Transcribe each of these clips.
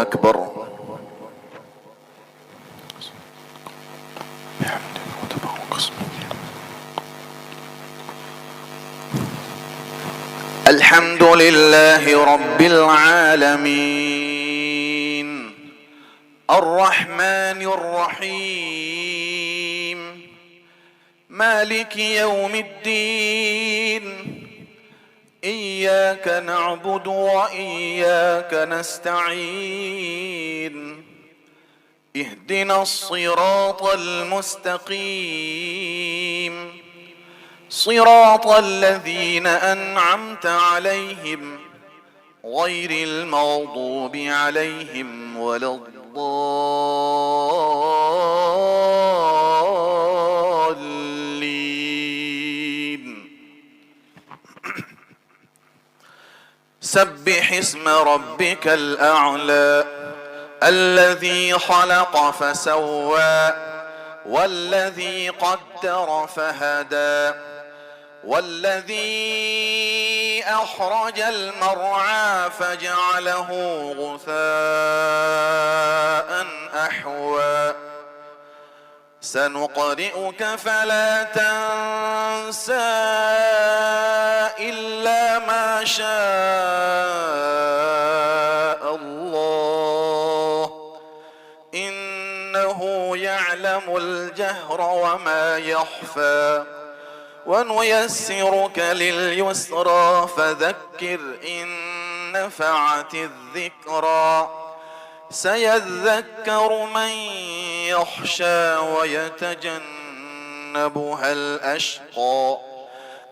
أكبر. الحمد لله رب العالمين الرحمن الرحيم مالك يوم الدين إياك نعبد وإياك نستعين اهدنا الصراط المستقيم صراط الذين أنعمت عليهم غير المغضوب عليهم ولا الضالين. سبح اسم ربك الأعلى الذي خلق فسوى والذي قدر فهدى والذي أخرج المرعى فجعله غثاء أحوى سنقرئك فلا تنسى إلا ما شاء الله إنه يعلم الجهر وما يخفى ونيسرك لليسرى فذكر إن نفعت الذكرى سيذكر من يخشى ويتجنبها الأشقى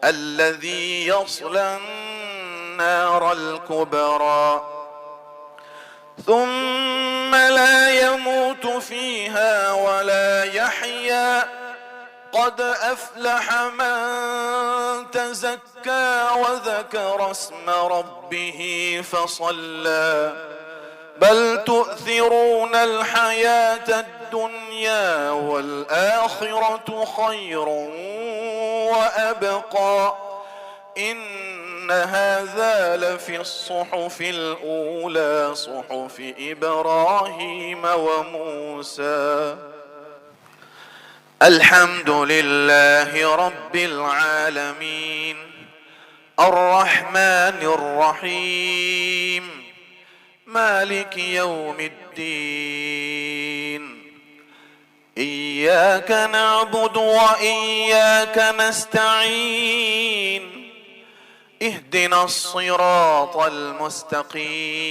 الذي يصلى النار الكبرى ثم لا يموت فيها ولا يحيا قد أفلح من تزكى وذكر اسم ربه فصلى بل تؤثرون الحياة الدنيا والآخرة خير وأبقى إن هذا لفي الصحف الأولى صحف إبراهيم وموسى. الحمد لله رب العالمين الرحمن الرحيم مالك يوم الدين إياك نعبد وإياك نستعين اهدنا الصراط المستقيم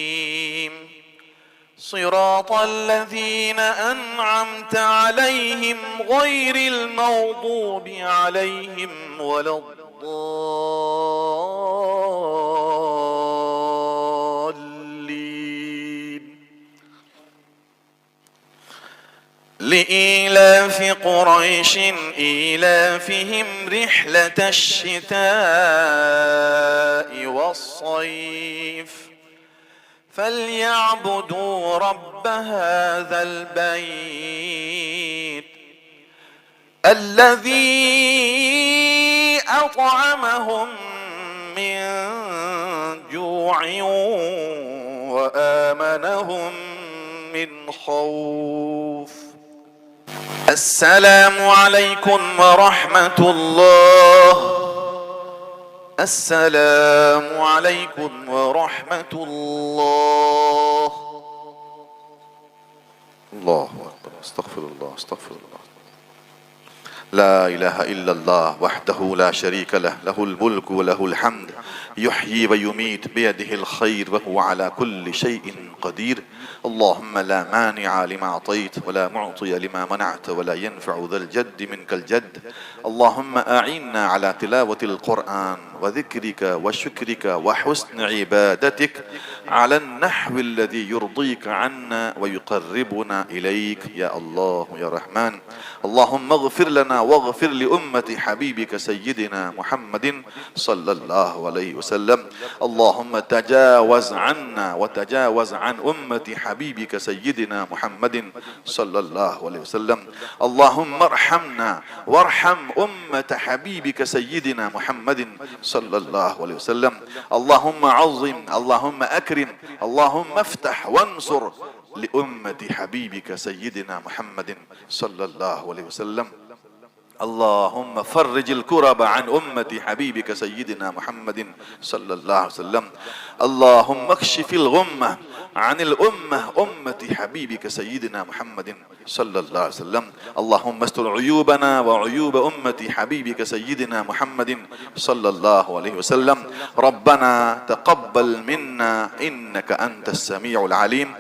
صراط الذين أنعمت عليهم غير المغضوب عليهم ولا الضالين. لإيلاف قريش إيلافهم رحلة الشتاء والصيف فليعبدوا رب هذا البيت الذي أطعمهم من جوع وآمنهم من خوف. السلام عليكم ورحمة الله. السلام عليكم ورحمة الله. الله أكبر. استغفر الله استغفر الله. لا إله إلا الله وحده لا شريك له له الملك وله الحمد يحيي ويميت بيده الخير وهو على كل شيء قدير. اللهم لا مانع لما أعطيت ولا معطي لما منعت ولا ينفع ذا الجد منك الجد. اللهم أعنا على تلاوة القرآن وذكرك وشكرك وحسن عبادتك على النحو الذي يرضيك عنا ويقربنا إليك يا الله يا رحمن. اللهم اغفر لنا واغفر لأمة حبيبك سيدنا محمد صلى الله عليه وسلم. اللهم تجاوز عنا وتجاوز عن أمة حبيبك سيدنا محمد صلى الله عليه وسلم. اللهم ارحمنا وارحم أمة حبيبك سيدنا محمد صلى الله عليه وسلم. اللهم عظم، اللهم أكرم، اللهم افتح وانصر لأمة حبيبك سيدنا محمد صلى الله عليه وسلم. اللهم فرج الكرب عن أمة حبيبك سيدنا محمد صلى الله عليه وسلم. اللهم اكشف الغمة عن الأمة أمة حبيبك سيدنا محمد صلى الله عليه وسلم. اللهم استر عيوبنا وعيوب أمة حبيبك سيدنا محمد صلى الله عليه وسلم. ربنا تقبل منا إنك أنت السميع العليم،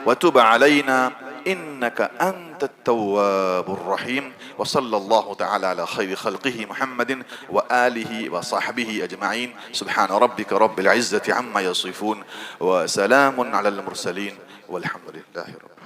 وتب علينا إنك أنت التواب الرحيم. وصلى الله تعالى على خير خلقه محمد وآله وصحبه أجمعين. سبحان ربك رب العزة عما يصفون، وسلام على المرسلين، والحمد لله رب